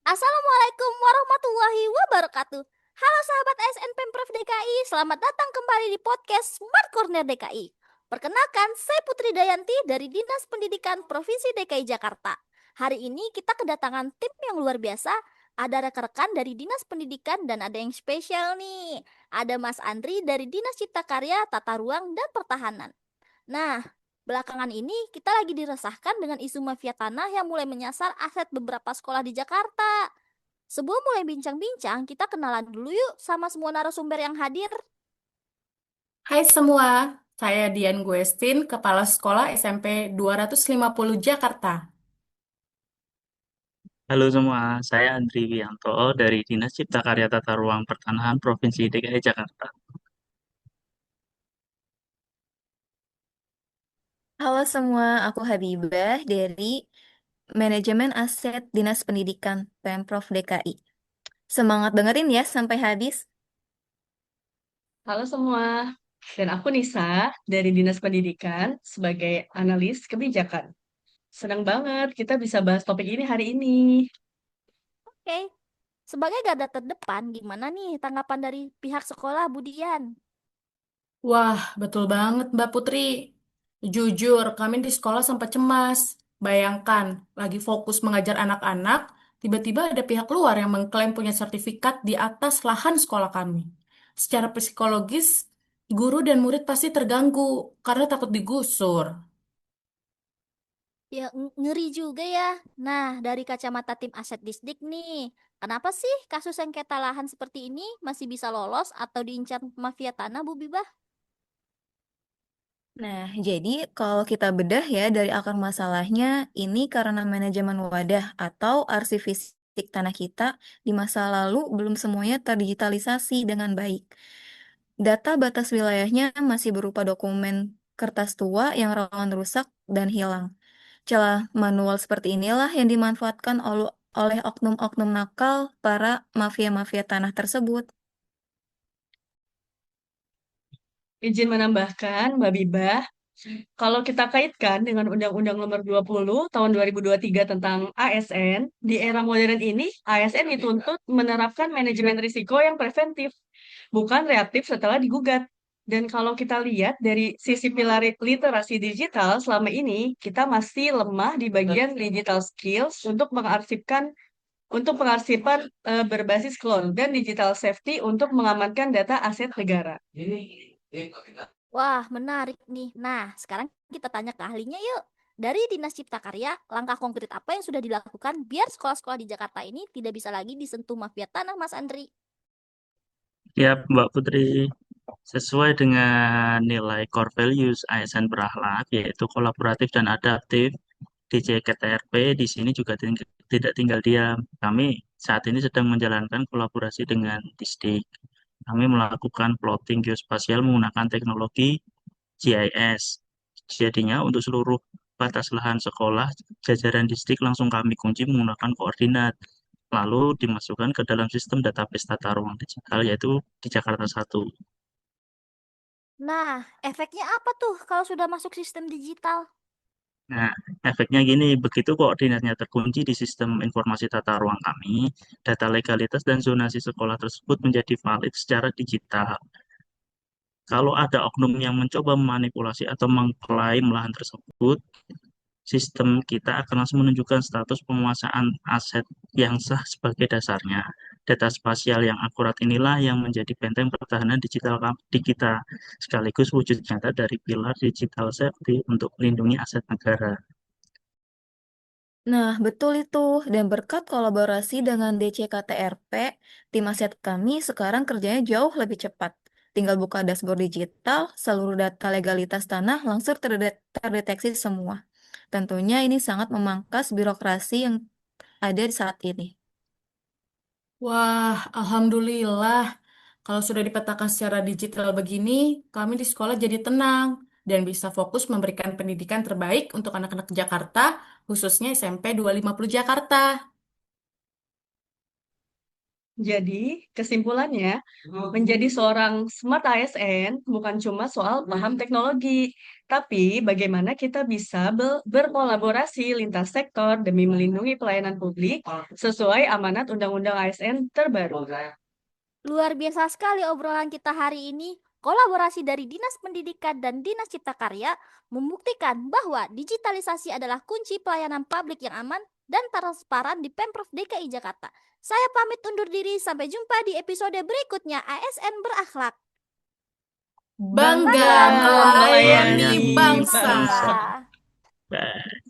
Assalamualaikum warahmatullahi wabarakatuh. Halo sahabat ASN Pemprov DKI, selamat datang kembali di podcast Smart Corner DKI. Perkenalkan, saya Putri Dayanti dari Dinas Pendidikan Provinsi DKI Jakarta. Hari ini kita kedatangan tim yang luar biasa. Ada rekan-rekan dari Dinas Pendidikan dan ada yang spesial nih. Ada Mas Andri dari Dinas Cipta Karya, Tata Ruang, dan Pertahanan. Nah, belakangan ini kita lagi diresahkan dengan isu mafia tanah yang mulai menyasar aset beberapa sekolah di Jakarta. Sebelum mulai bincang-bincang, kita kenalan dulu yuk sama semua narasumber yang hadir. Hai semua, saya Dian Guestin, Kepala Sekolah SMP 250 Jakarta. Halo semua, saya Andri Wianto dari Dinas Cipta Karya Tata Ruang Pertanahan Provinsi DKI Jakarta. Halo semua, aku Habibah dari Manajemen Aset Dinas Pendidikan Pemprov DKI. Semangat dengerin ya sampai habis. Halo semua, dan aku Nisa dari Dinas Pendidikan sebagai analis kebijakan. Senang banget kita bisa bahas topik ini hari ini. Oke, sebagai garda terdepan, gimana nih tanggapan dari pihak sekolah, Budian? Wah, betul banget Mbak Putri. Jujur, kami di sekolah sempat cemas. Bayangkan, lagi fokus mengajar anak-anak, tiba-tiba ada pihak luar yang mengklaim punya sertifikat di atas lahan sekolah kami. Secara psikologis, guru dan murid pasti terganggu karena takut digusur. Ya, ngeri juga ya. Nah, dari kacamata tim aset Disdik nih, kenapa sih kasus sengketa lahan seperti ini masih bisa lolos atau diincar mafia tanah, Bu Bibah? Nah, jadi kalau kita bedah ya dari akar masalahnya, ini karena manajemen wadah atau arsip fisik tanah kita di masa lalu belum semuanya terdigitalisasi dengan baik. Data batas wilayahnya masih berupa dokumen kertas tua yang rawan rusak dan hilang. Celah manual seperti inilah yang dimanfaatkan oleh oknum-oknum nakal para mafia-mafia tanah tersebut. Izin menambahkan, Mbak Bibah, kalau kita kaitkan dengan Undang-Undang Nomor 20 Tahun 2023 tentang ASN, di era modern ini, ASN dituntut menerapkan manajemen risiko yang preventif, bukan reaktif setelah digugat. Dan kalau kita lihat dari sisi pilar literasi digital selama ini, kita masih lemah di bagian digital skills untuk pengarsipan berbasis cloud dan digital safety untuk mengamankan data aset negara. Wah, menarik nih. Nah, sekarang kita tanya ke ahlinya yuk. Dari Dinas Cipta Karya, langkah konkret apa yang sudah dilakukan biar sekolah-sekolah di Jakarta ini tidak bisa lagi disentuh mafia tanah, Mas Andri? Ya, Mbak Putri, sesuai dengan nilai core values ASN berakhlak, yaitu kolaboratif dan adaptif, DJKTRP di sini juga tidak tinggal diam. Kami saat ini sedang menjalankan kolaborasi dengan Disdik. Kami melakukan plotting geospasial menggunakan teknologi GIS. Jadinya untuk seluruh batas lahan sekolah, jajaran distrik langsung kami kunci menggunakan koordinat. Lalu dimasukkan ke dalam sistem database tata ruang digital yaitu di Jakarta 1. Nah, efeknya apa tuh kalau sudah masuk sistem digital? Nah, efeknya gini, begitu koordinatnya terkunci di sistem informasi tata ruang kami, data legalitas dan zonasi sekolah tersebut menjadi valid secara digital. Kalau ada oknum yang mencoba memanipulasi atau mengklaim lahan tersebut, sistem kita akan langsung menunjukkan status penguasaan aset yang sah sebagai dasarnya. Data spasial yang akurat inilah yang menjadi benteng pertahanan digital di kita, sekaligus wujud nyata dari pilar digital safety untuk melindungi aset negara. Nah, betul itu. Dan berkat kolaborasi dengan DCKTRP, tim aset kami sekarang kerjanya jauh lebih cepat. Tinggal buka dashboard digital, seluruh data legalitas tanah langsung terdeteksi semua. Tentunya ini sangat memangkas birokrasi yang ada di saat ini. Wah, alhamdulillah. Kalau sudah dipetakan secara digital begini, kami di sekolah jadi tenang dan bisa fokus memberikan pendidikan terbaik untuk anak-anak Jakarta, khususnya SMP 250 Jakarta. Jadi, kesimpulannya, menjadi seorang smart ASN bukan cuma soal paham teknologi, tapi bagaimana kita bisa berkolaborasi lintas sektor demi melindungi pelayanan publik sesuai amanat Undang-Undang ASN terbaru. Luar biasa sekali obrolan kita hari ini. Kolaborasi dari Dinas Pendidikan dan Dinas Cipta Karya membuktikan bahwa digitalisasi adalah kunci pelayanan publik yang aman dan transparan di Pemprov DKI Jakarta. Saya pamit undur diri, sampai jumpa di episode berikutnya ASN Berakhlak. Bangga Bangga melayani melayani bangsa. bangsa. Bangsa. Bye.